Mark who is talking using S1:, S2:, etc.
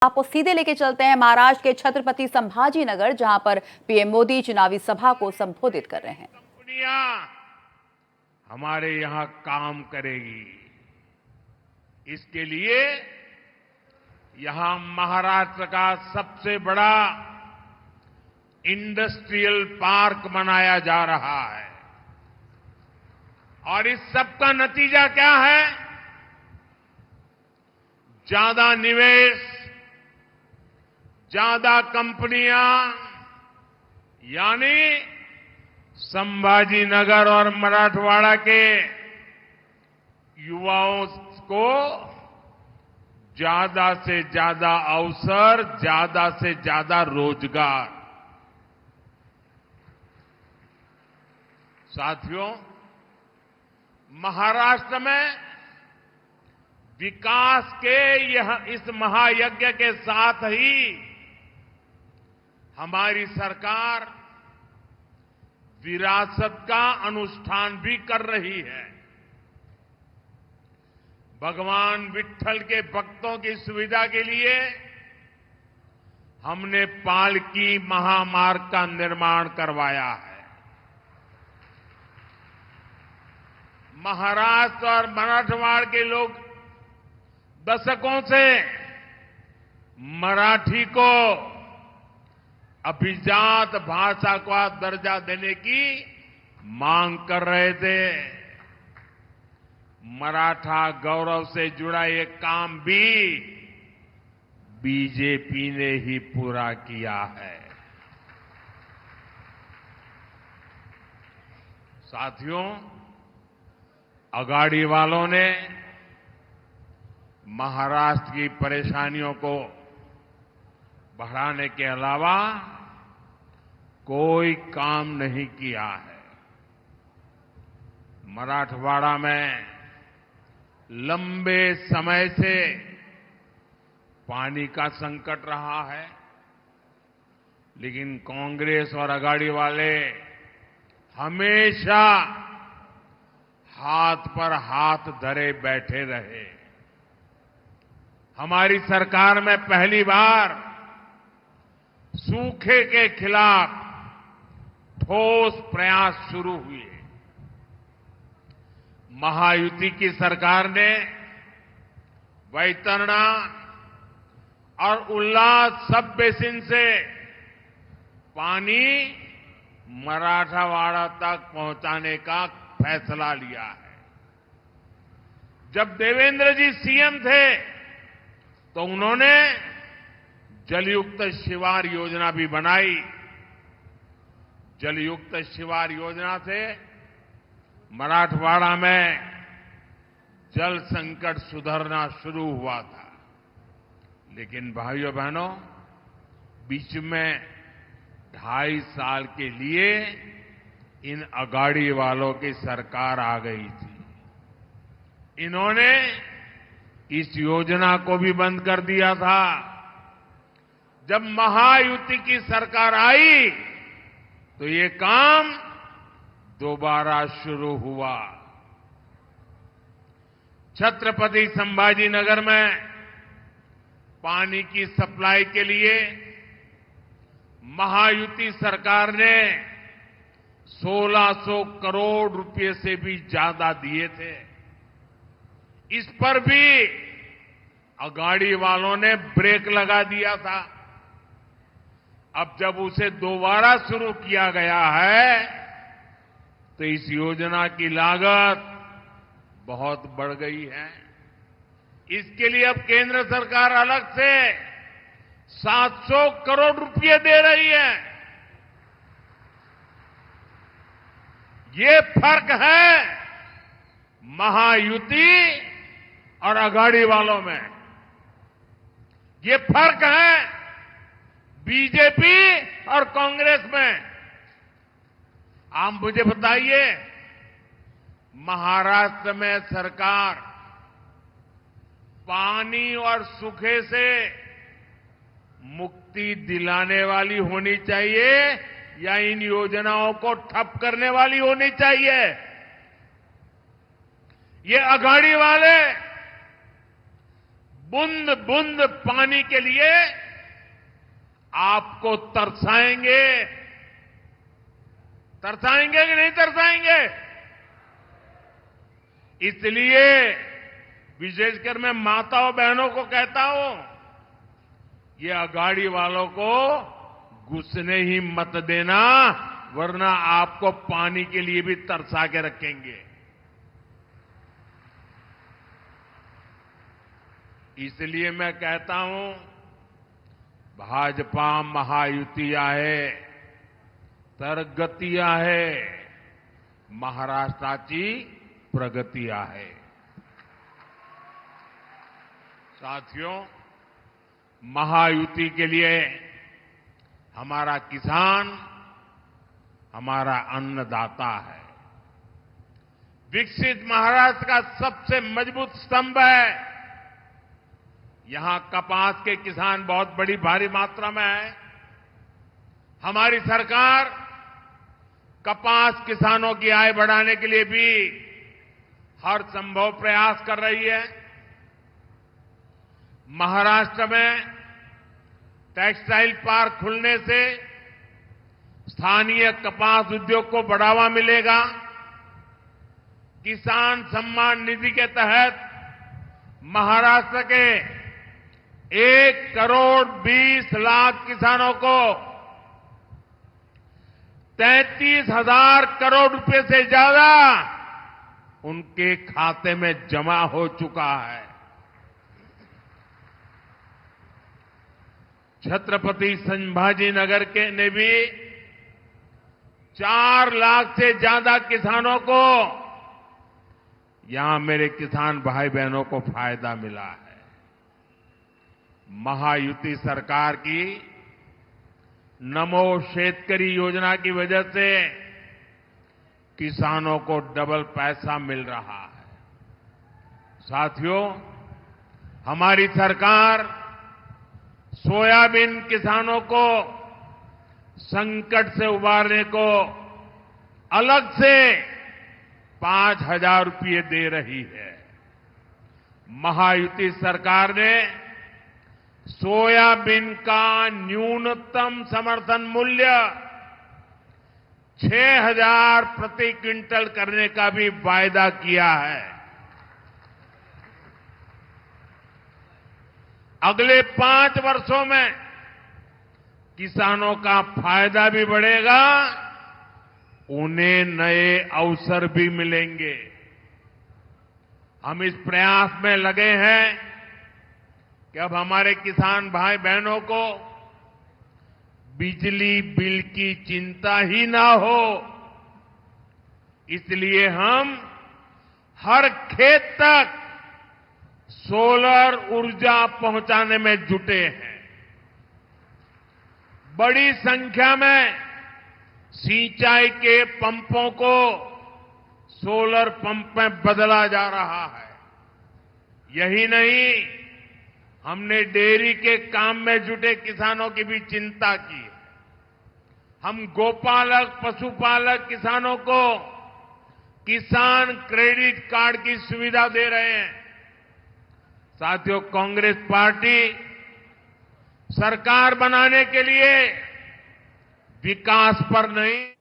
S1: आपको सीधे लेके चलते हैं महाराष्ट्र के छत्रपति संभाजी नगर, जहां पर पीएम मोदी चुनावी सभा को संबोधित कर रहे हैं।
S2: कंपनियां हमारे यहां काम करेगी, इसके लिए यहां महाराष्ट्र का सबसे बड़ा इंडस्ट्रियल पार्क बनाया जा रहा है। और इस सब का नतीजा क्या है? ज्यादा निवेश, ज्यादा कंपनियां, यानी संभाजी नगर और मराठवाड़ा के युवाओं को ज्यादा से ज्यादा अवसर, ज्यादा से ज्यादा रोजगार। साथियों, महाराष्ट्र में विकास के इस महायज्ञ के साथ ही हमारी सरकार विरासत का अनुष्ठान भी कर रही है। भगवान विट्ठल के भक्तों की सुविधा के लिए हमने पालकी महामार्ग का निर्माण करवाया है। महाराष्ट्र और मराठवाड़ा के लोग दशकों से मराठी को अभिजात भाषा का दर्जा देने की मांग कर रहे थे। मराठा गौरव से जुड़ा ये काम भी बीजेपी ने ही पूरा किया है। साथियों, अगाड़ी वालों ने महाराष्ट्र की परेशानियों को बढ़ाने के अलावा कोई काम नहीं किया है। मराठवाड़ा में लंबे समय से पानी का संकट रहा है, लेकिन कांग्रेस और अगाड़ी वाले हमेशा हाथ पर हाथ धरे बैठे रहे। हमारी सरकार में पहली बार सूखे के खिलाफ ठोस प्रयास शुरू हुए। महायुति की सरकार ने वैतरणा और उल्लास सब बेसिन से पानी मराठवाड़ा तक पहुंचाने का फैसला लिया है। जब देवेंद्र जी सीएम थे तो उन्होंने जलयुक्त शिवार योजना भी बनाई। जलयुक्त शिवार योजना से मराठवाड़ा में जल संकट सुधरना शुरू हुआ था। लेकिन भाइयों बहनों, बीच में 2.5 साल के लिए इन अगाड़ी वालों की सरकार आ गई थी। इन्होंने इस योजना को भी बंद कर दिया था। जब महायुति की सरकार आई तो ये काम दोबारा शुरू हुआ। छत्रपति संभाजी नगर में पानी की सप्लाई के लिए महायुति सरकार ने 1600 करोड़ रुपए से भी ज्यादा दिए थे। इस पर भी अगाड़ी वालों ने ब्रेक लगा दिया था। अब जब उसे दोबारा शुरू किया गया है तो इस योजना की लागत बहुत बढ़ गई है। इसके लिए अब केंद्र सरकार अलग से 700 करोड़ रुपए दे रही है। ये फर्क है महायुति और अगाड़ी वालों में। ये फर्क है बीजेपी और कांग्रेस में। आप मुझे बताइए, महाराष्ट्र में सरकार पानी और सूखे से मुक्ति दिलाने वाली होनी चाहिए या इन योजनाओं को ठप करने वाली होनी चाहिए? ये अगाड़ी वाले बूंद बूंद पानी के लिए आपको तरसाएंगे। तरसाएंगे कि नहीं तरसाएंगे? इसलिए विशेषकर मैं माताओं बहनों को कहता हूं, ये अगाड़ी वालों को घुसने ही मत देना, वरना आपको पानी के लिए भी तरसा के रखेंगे। इसलिए मैं कहता हूं, भाजपा महायुति आहे तर गती आहे, महाराष्ट्राची प्रगती आहे। साथियों, महायुति के लिए हमारा किसान हमारा अन्नदाता है। विकसित महाराष्ट्र का सबसे मजबूत स्तंभ है। यहां कपास के किसान बहुत बड़ी भारी मात्रा में है। हमारी सरकार कपास किसानों की आय बढ़ाने के लिए भी हर संभव प्रयास कर रही है। महाराष्ट्र में टेक्सटाइल पार्क खुलने से स्थानीय कपास उद्योग को बढ़ावा मिलेगा। किसान सम्मान निधि के तहत महाराष्ट्र के 1,20,00,000 किसानों को 33,000 करोड़ रुपए से ज्यादा उनके खाते में जमा हो चुका है। छत्रपति संभाजीनगर के ने भी 4 लाख से ज्यादा किसानों को, यहां मेरे किसान भाई बहनों को फायदा मिला है। महायुति सरकार की नमो शेतकरी योजना की वजह से किसानों को डबल पैसा मिल रहा है। साथियों, हमारी सरकार सोयाबीन किसानों को संकट से उबारने को अलग से 5,000 रुपये दे रही है। महायुति सरकार ने सोयाबीन का न्यूनतम समर्थन मूल्य 6,000 प्रति क्विंटल करने का भी वायदा किया है। अगले 5 वर्षों में किसानों का फायदा भी बढ़ेगा, उन्हें नए अवसर भी मिलेंगे। हम इस प्रयास में लगे हैं कि अब हमारे किसान भाई बहनों को बिजली बिल की चिंता ही ना हो। इसलिए हम हर खेत तक सोलर ऊर्जा पहुंचाने में जुटे हैं। बड़ी संख्या में सिंचाई के पंपों को सोलर पंप में बदला जा रहा है। यही नहीं, हमने डेयरी के काम में जुटे किसानों की भी चिंता की। हम गोपालक, पशुपालक किसानों को किसान क्रेडिट कार्ड की सुविधा दे रहे हैं। साथियों, कांग्रेस पार्टी सरकार बनाने के लिए विकास पर नहीं,